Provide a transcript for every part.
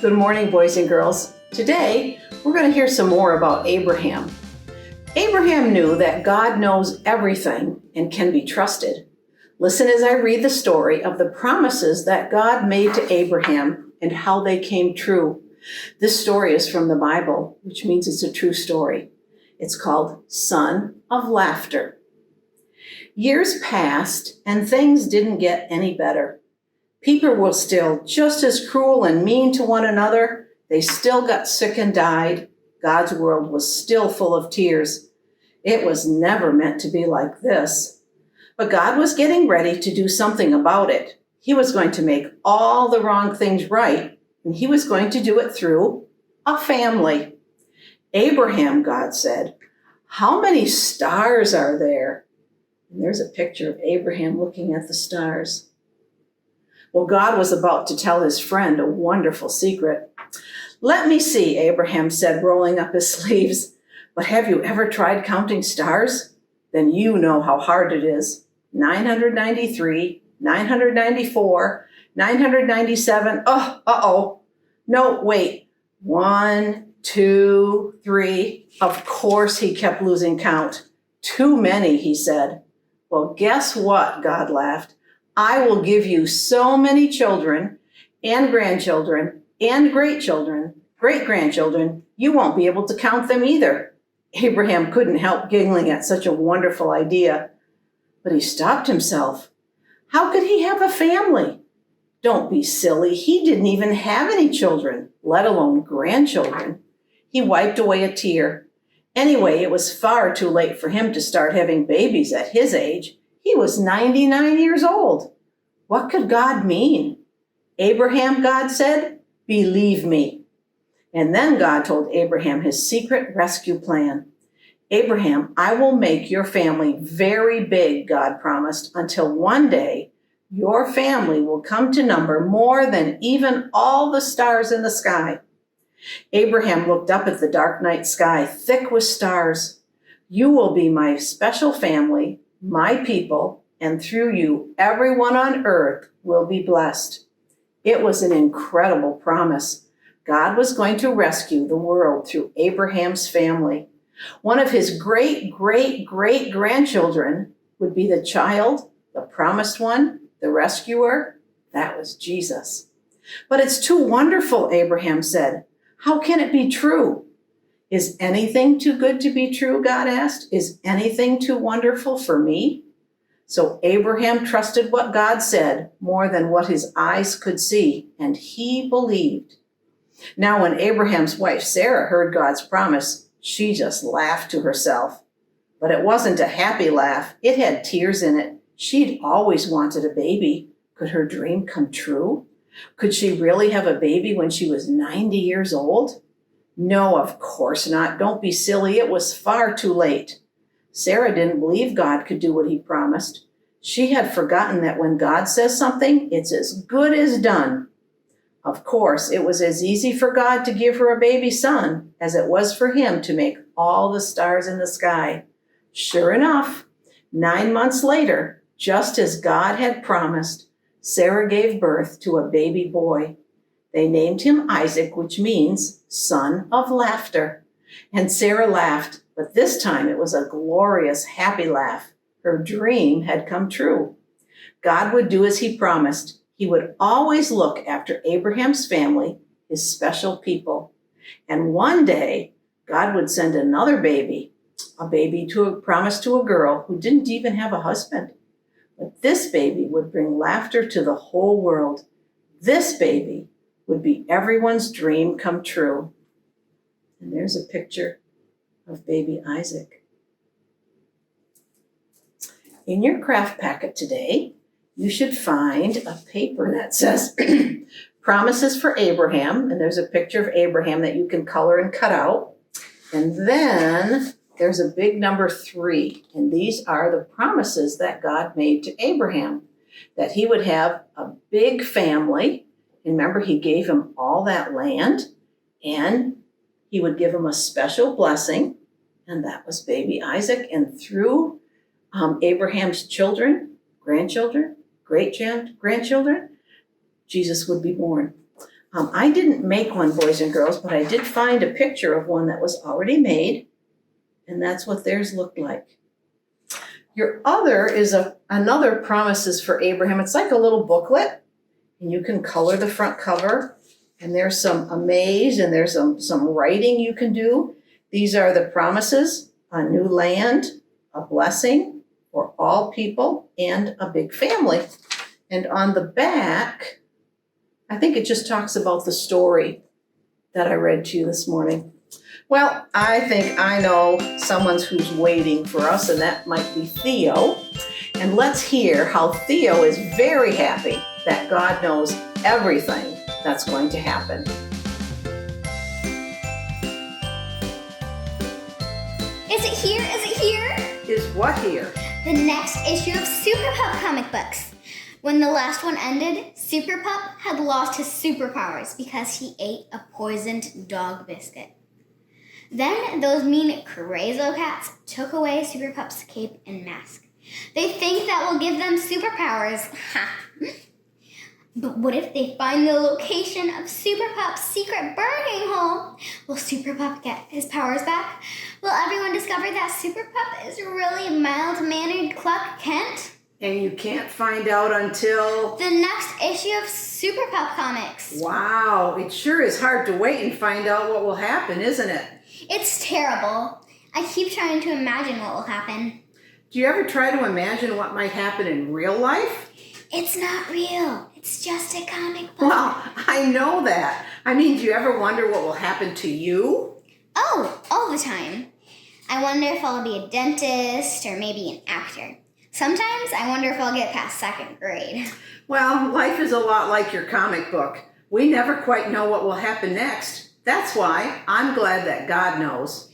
Good morning, boys and girls. Today, we're going to hear some more about Abraham. Abraham knew that God knows everything and can be trusted. Listen as I read the story of the promises that God made to Abraham and how they came true. This story is from the Bible, which means it's a true story. It's called Son of Laughter. Years passed and things didn't get any better. People were still just as cruel and mean to one another. They still got sick and died. God's world was still full of tears. It was never meant to be like this. But God was getting ready to do something about it. He was going to make all the wrong things right, and he was going to do it through a family. Abraham, God said, "How many stars are there?" And there's a picture of Abraham looking at the stars. Well, God was about to tell his friend a wonderful secret. "Let me see," Abraham said, rolling up his sleeves. "But have you ever tried counting stars? Then you know how hard it is. 993, 994, 997. Oh, no, wait. 1, 2, 3. Of course he kept losing count. "Too many," he said. "Well, guess what?" God laughed. "I will give you so many children and grandchildren and great-grandchildren, you won't be able to count them either." Abraham couldn't help giggling at such a wonderful idea, but he stopped himself. How could he have a family? Don't be silly. He didn't even have any children, let alone grandchildren. He wiped away a tear. Anyway, it was far too late for him to start having babies at his age. He was 99 years old. What could God mean? "Abraham," God said, "believe me." And then God told Abraham his secret rescue plan. "Abraham, I will make your family very big," God promised, "until one day your family will come to number more than even all the stars in the sky." Abraham looked up at the dark night sky, thick with stars. "You will be my special family, my people, and through you, everyone on earth will be blessed." It was an incredible promise. God was going to rescue the world through Abraham's family. One of his great-grandchildren would be the child, the promised one, the rescuer. That was Jesus. "But it's too wonderful," Abraham said. "How can it be true?" "Is anything too good to be true?" God asked. "Is anything too wonderful for me?" So Abraham trusted what God said more than what his eyes could see, and he believed. Now, when Abraham's wife Sarah heard God's promise, she just laughed to herself. But it wasn't a happy laugh. It had tears in it. She'd always wanted a baby. Could her dream come true? Could she really have a baby when she was 90 years old? No, of course not. Don't be silly. It was far too late. Sarah didn't believe God could do what he promised. She had forgotten that when God says something, it's as good as done. Of course, it was as easy for God to give her a baby son as it was for him to make all the stars in the sky. Sure enough, 9 months later, just as God had promised, Sarah gave birth to a baby boy. They named him Isaac, which means son of laughter. And Sarah laughed, but this time it was a glorious, happy laugh. Her dream had come true. God would do as he promised. He would always look after Abraham's family, his special people. And one day, God would send another baby, promised to a girl who didn't even have a husband. But this baby would bring laughter to the whole world. This baby would be everyone's dream come true. And there's a picture of baby Isaac. In your craft packet today, you should find a paper that says Promises for Abraham, and there's a picture of Abraham that you can color and cut out. And then there's a big number 3, and these are the promises that God made to Abraham, that he would have a big family. Remember, he gave him all that land, and he would give him a special blessing, and that was baby Isaac. And through Abraham's children, grandchildren, great-grandchildren, Jesus would be born. I didn't make one, boys and girls, but I did find a picture of one that was already made, and that's what theirs looked like. Your other is another promises for Abraham. It's like a little booklet, and you can color the front cover, and there's some amaze, and there's some writing you can do. These are the promises: a new land, a blessing for all people, and a big family. And on the back, I think it just talks about the story that I read to you this morning. Well, I think I know someone who's waiting for us, and that might be Theo. And let's hear how Theo is very happy that God knows everything that's going to happen. Is it here? Is it here? Is what here? The next issue of Super Pup comic books. When the last one ended, Super Pup had lost his superpowers because he ate a poisoned dog biscuit. Then those mean Crazo cats took away Super Pup's cape and mask. They think that will give them superpowers. But what if they find the location of Super Pup's secret burning hole? Will Super Pup get his powers back? Will everyone discover that Super Pup is really mild-mannered Clark Kent? And you can't find out until the next issue of Super Pup Comics. Wow, it sure is hard to wait and find out what will happen, isn't it? It's terrible. I keep trying to imagine what will happen. Do you ever try to imagine what might happen in real life? It's not real. It's just a comic book. Well, I know that. I mean, do you ever wonder what will happen to you? Oh, all the time. I wonder if I'll be a dentist or maybe an actor. Sometimes I wonder if I'll get past second grade. Well, life is a lot like your comic book. We never quite know what will happen next. That's why I'm glad that God knows.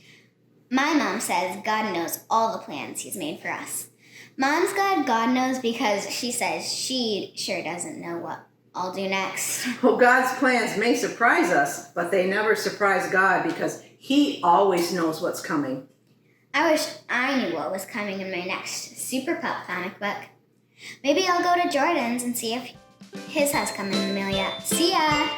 My mom says God knows all the plans he's made for us. Mom's glad God knows because she says she sure doesn't know what I'll do next. Well, God's plans may surprise us, but they never surprise God because he always knows what's coming. I wish I knew what was coming in my next Super Pup comic book. Maybe I'll go to Jordan's and see if his has come in the mail yet. See ya!